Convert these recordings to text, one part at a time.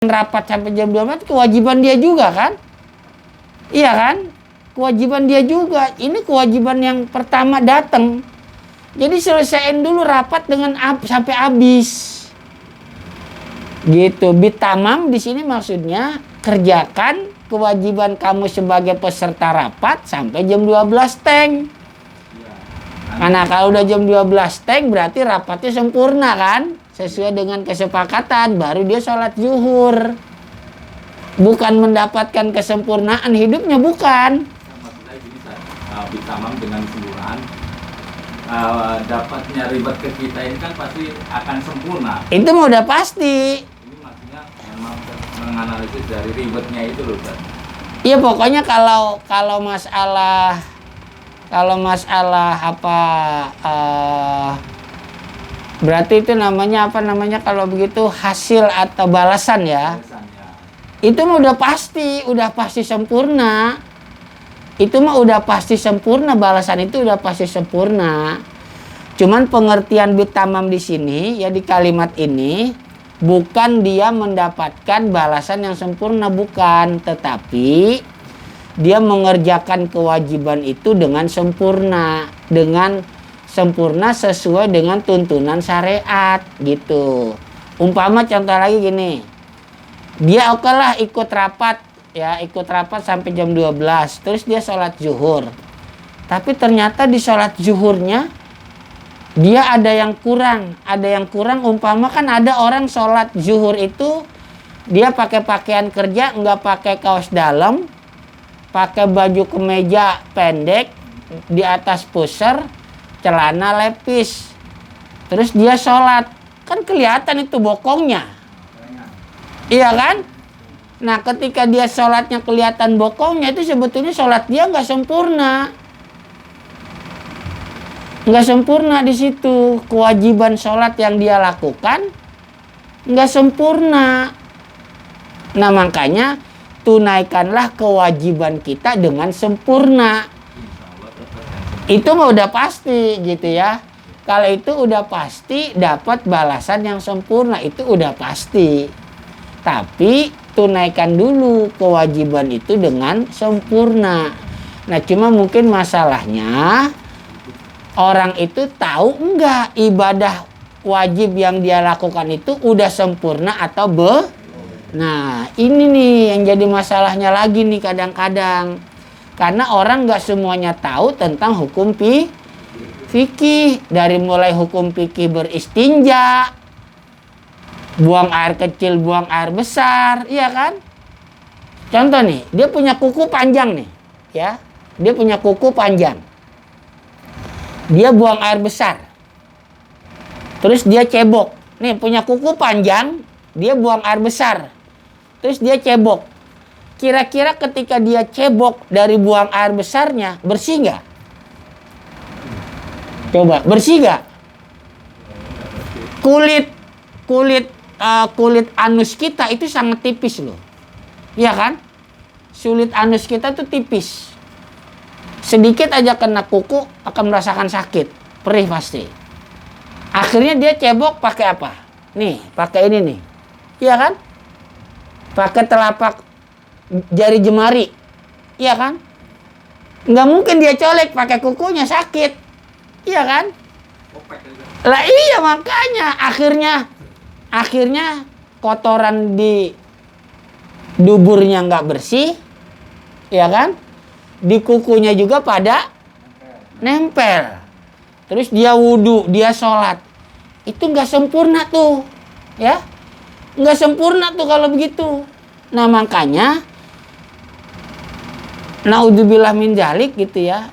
rapat sampai jam 12 kewajiban dia juga kan? Iya kan? Kewajiban dia juga. Ini kewajiban yang pertama datang. Jadi selesaiin dulu rapat dengan sampai habis. Gitu. Bitamam di sini maksudnya kerjakan kewajiban kamu sebagai peserta rapat sampai jam 12 teng. Karena kalau udah jam 12 teng berarti rapatnya sempurna kan? Sesuai dengan kesepakatan, baru dia sholat zuhur. Bukan mendapatkan kesempurnaan hidupnya, bukan. Maksudnya gini, bitamam dengan keseluruhan, dapatnya ribet ke kita ini kan pasti akan sempurna. Itu mah udah pasti. Ini maksudnya memang menganalisis dari ribetnya itu loh, Ustaz. Iya, pokoknya kalau masalah apa berarti itu namanya apa namanya kalau begitu hasil atau balasan ya. Itu mah udah pasti sempurna. Itu mah udah pasti sempurna, balasan itu udah pasti sempurna. Cuman pengertian bitamam di sini ya di kalimat ini bukan dia mendapatkan balasan yang sempurna, bukan, tetapi dia mengerjakan kewajiban itu dengan sempurna sesuai dengan tuntunan syariat gitu. Umpama contoh lagi gini, dia oke lah ikut rapat sampai jam 12, terus dia sholat zuhur, tapi ternyata di sholat zuhurnya dia ada yang kurang. Umpama kan ada orang sholat zuhur itu dia pakai pakaian kerja, nggak pakai kaos dalam, pakai baju kemeja pendek, di atas pusar, celana lepis, terus dia sholat, kan kelihatan itu bokongnya, iya kan? Nah, ketika dia sholatnya kelihatan bokongnya, itu sebetulnya sholat dia nggak sempurna di situ. Kewajiban sholat yang dia lakukan nggak sempurna. Nah, makanya tunaikanlah kewajiban kita dengan sempurna. Itu mah udah pasti gitu ya. Kalau itu udah pasti dapat balasan yang sempurna, itu udah pasti. Tapi tunaikan dulu kewajiban itu dengan sempurna. Nah, cuma mungkin masalahnya orang itu tahu enggak ibadah wajib yang dia lakukan itu udah sempurna atau Nah, ini nih yang jadi masalahnya lagi nih kadang-kadang. Karena orang nggak semuanya tahu tentang hukum fikih. Dari mulai hukum fikih beristinja, buang air kecil, buang air besar, iya kan? Contoh nih, dia punya kuku panjang nih, ya. Dia punya kuku panjang. Dia buang air besar. Terus dia cebok. Nih, punya kuku panjang, dia buang air besar. Terus dia cebok. Kira-kira ketika dia cebok dari buang air besarnya, bersih nggak? Coba, bersih nggak? Kulit anus kita itu sangat tipis loh. Iya kan? Sulit anus kita tuh tipis. Sedikit aja kena kuku akan merasakan sakit. Perih pasti. Akhirnya dia cebok pakai apa? Nih, pakai ini nih. Iya kan? Pakai telapak jari jemari, iya kan? Nggak mungkin dia colek pakai kukunya, sakit, iya kan? Lah iya, makanya akhirnya kotoran di duburnya nggak bersih, iya kan? Di kukunya juga pada nempel. Terus dia wudhu, dia sholat, itu nggak sempurna tuh, ya? Nggak sempurna tuh kalau begitu. Nah, makanya naudzubillah min dzalik gitu ya.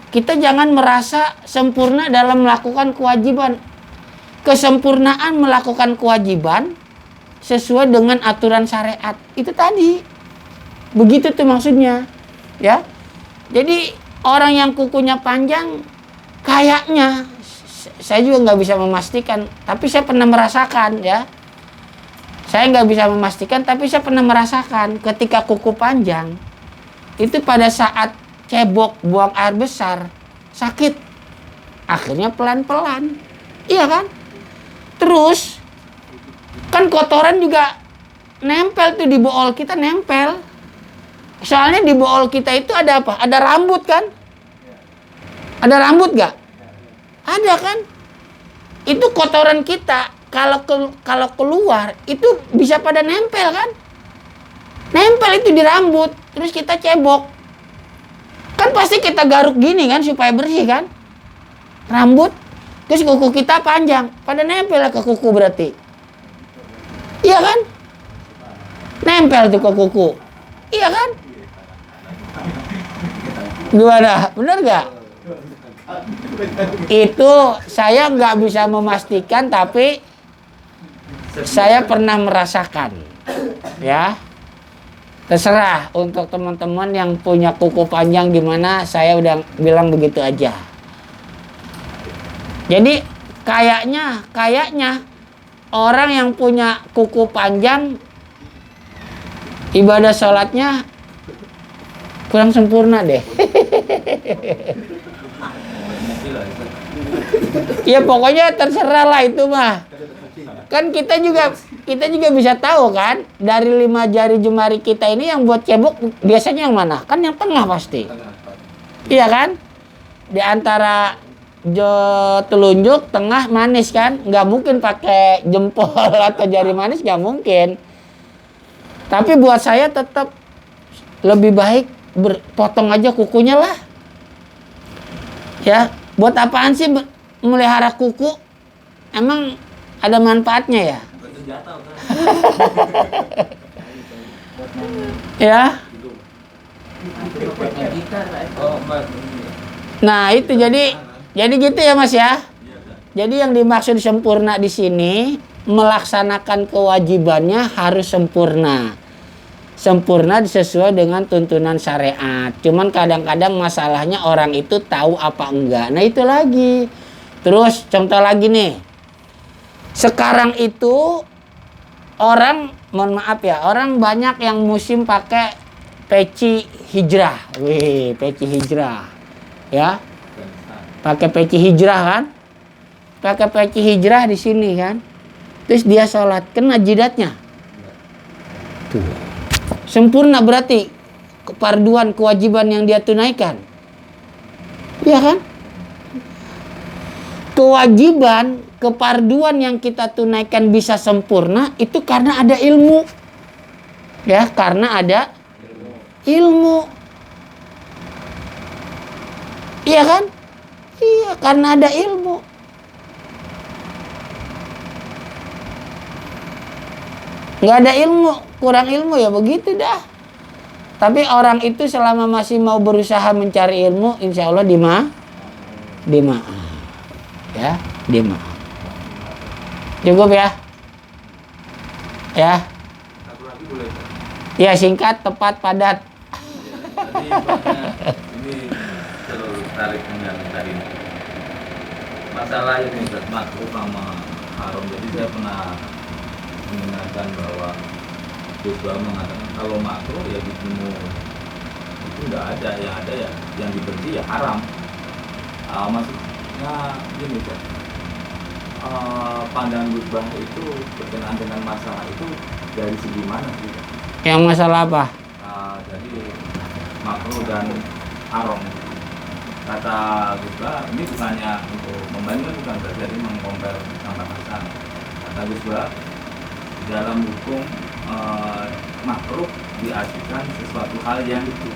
Kita jangan merasa sempurna dalam melakukan kewajiban. Kesempurnaan melakukan kewajiban sesuai dengan aturan syariat. Itu tadi. Begitu tuh maksudnya. Ya. Jadi orang yang kukunya panjang kayaknya saya juga nggak bisa memastikan, tapi saya pernah merasakan ya. Saya nggak bisa memastikan, tapi saya pernah merasakan ketika kuku panjang itu pada saat cebok buang air besar sakit, akhirnya pelan-pelan, iya kan? Terus kan kotoran juga nempel tuh di bool kita, nempel. Soalnya di bool kita itu ada apa? Ada rambut kan? Ada rambut gak? Ada kan? Itu kotoran kita kalau keluar itu bisa pada nempel kan? Nempel itu di rambut, terus kita cebok. Kan pasti kita garuk gini kan supaya bersih kan? Rambut, terus kuku kita panjang, pada nempel ke kuku berarti. Iya kan? Nempel tuh ke kuku. Iya kan? Gimana? Bener gak? Itu saya nggak bisa memastikan, tapi saya pernah merasakan. Ya, terserah untuk teman-teman yang punya kuku panjang gimana, saya udah bilang begitu aja. Jadi kayaknya orang yang punya kuku panjang ibadah sholatnya kurang sempurna deh. Ya pokoknya terserah lah itu mah. Kan kita juga bisa tahu kan, dari 5 jari jemari kita ini yang buat cebok biasanya yang mana? Kan yang tengah pasti. Iya kan? Di antara telunjuk, tengah, manis kan? Nggak mungkin pakai jempol atau jari manis, nggak mungkin. Tapi buat saya tetap lebih baik potong aja kukunya lah. Ya, buat apaan sih melihara kuku? Emang ada manfaatnya ya? Ya. Nah, itu jadi gitu ya Mas ya. Jadi yang dimaksud sempurna di sini, melaksanakan kewajibannya harus sempurna. Sempurna sesuai dengan tuntunan syariat. Cuman kadang-kadang masalahnya orang itu tahu apa enggak. Nah itu lagi. Terus contoh lagi nih. Sekarang itu orang, mohon maaf ya, orang banyak yang musim pakai peci hijrah. Wih, peci hijrah. Ya. Pakai peci hijrah kan? Pakai peci hijrah di sini kan? Terus dia sholat, kena jidatnya. Tuh. Sempurna berarti keparduan kewajiban yang dia tunaikan. Iya kan? Kewajiban, keparduan yang kita tunaikan bisa sempurna itu karena ada ilmu. Ya, karena ada ilmu. Iya kan? Iya, karena ada ilmu. Nggak ada ilmu, kurang ilmu ya begitu dah. Tapi orang itu selama masih mau berusaha mencari ilmu, insya Allah dimaaf. Ya, dimaaf. Cukup ya? Ya. Satu lagi boleh. Ya, singkat, tepat, padat. Jadi ini terus tarik dengan tadi masalah ini makruh sama haram. Jadi saya pernah mengingatkan bahwa Gus Bang mengatakan kalau makruh ya di semua itu nggak ada, yang ada ya yang dibenci ya haram. Maksudnya gini kan, pandangan Gus Bang itu berkenaan dengan masalah itu dari segi mana sih? Yang masalah apa? Jadi makruh dan haram. Kata Gus Bang ini bukannya untuk membandingkan, bukan berarti mengkompar sama Hasan. Kata Gus Bang dalam hukum makruh diartikan sesuatu hal yang itu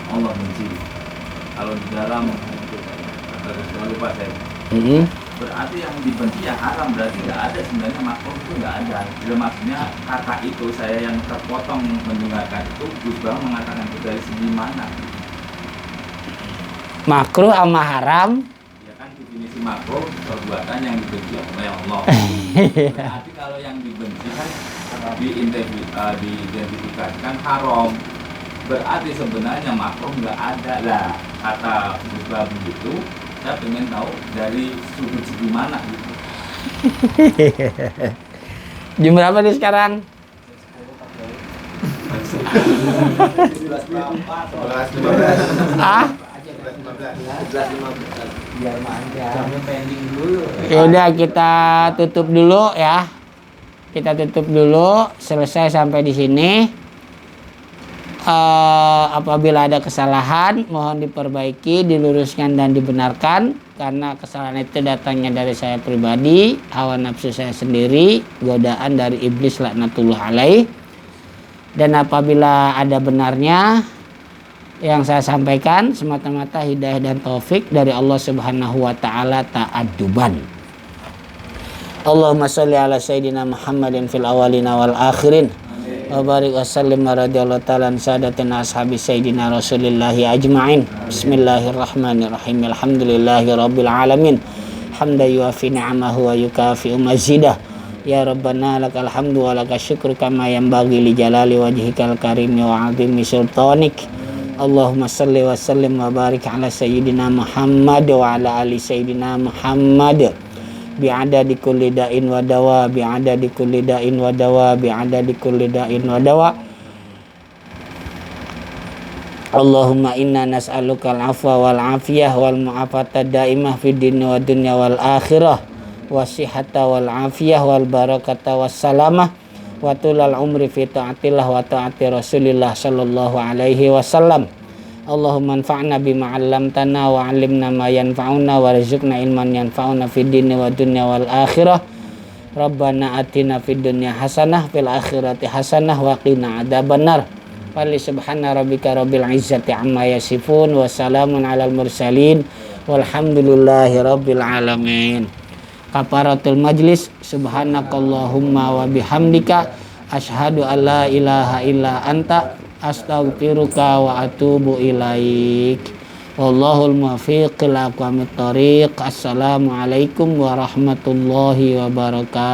Allah benci. Kalau di dalam lupa saya. Berarti yang dibenci ya haram, berarti nggak ada sebenarnya makruh itu nggak ada. Jadi maksudnya kata itu saya yang terpotong mendengarkan itu Gus Bang mengatakan itu dari segi mana? Makruh sama haram. Ya kan definisi makruh perbuatan yang dibenci oleh Allah. Berarti kalau yang dibenci kan diidentifikasikan haram. Berarti sebenarnya makruh nggak ada lah. Kata Gus Bang begitu, saya pengen tahu dari sudut segi mana gitu. Jam berapa nih sekarang? 11.15. Ah? 11.15. Biar manja. Jamnya pending dulu. Ya udah kita tutup dulu ya. kita tutup dulu. Selesai sampai di sini. Apabila ada kesalahan, mohon diperbaiki, diluruskan dan dibenarkan, karena kesalahan itu datangnya dari saya pribadi, hawa nafsu saya sendiri, godaan dari iblis laknatullah alaih. Dan apabila ada benarnya yang saya sampaikan, semata-mata hidayah dan taufik dari Allah Subhanahu wa taala ta'adduban. Allahumma sholli ala sayyidina Muhammadin fil awwalina wal akhirin. Wa barik wa sallim wa radiyallahu ta'ala an sadatina ashabi sayyidina Rasulillahi ajma'in. Bismillahirrahmanirrahim. Alhamdulillahi rabbil alamin. Hamda yuafi ni'amahu wa yukafi'u mazidah. Ya Rabbana lakal hamdu wa lakal syukru kama yanbaghi li jalali wajhikal karim wa 'azimi sultanik. Allahumma salli wa sallim wa barik ala sayyidina Muhammad wa ala ali sayyidina Muhammad. Bi'adadi kulli da'in wa dawa, bi'adadi kulli da'in wa dawa, bi'adadi kulli da'in wa dawa. Allahumma inna nas'aluka al-afwa wal afiyah wal mu'afata daimah fid dini wa dunya wal akhirah, wa sihhata wal afiyah wal barakata was salamah wa tulal umri fi ta'atillah wa ta'ati Rasulillah sallallahu alaihi wasallam. Allahumma anfa'na bima 'allamtana wa 'allimna ma yanfa'una warzuqna ilman yanfa'una fid dini wa dunya wal akhirah. Rabbana atina fid dunya hasanah fil akhirati hasanah wa qina adzabannar. Fali subhana rabbika rabbil izzati amma yasifun wa salamun alal mursalin walhamdulillahi rabbil alamin. Kafaratul majlis, subhanakallahumma wa bihamdika asyhadu an la ilaha illa anta astaghfiruka wa atubu ilaik. Wallahul muwaffiq ila aqwamit thoriq. Assalamualaikum warahmatullahi wabarakatuh.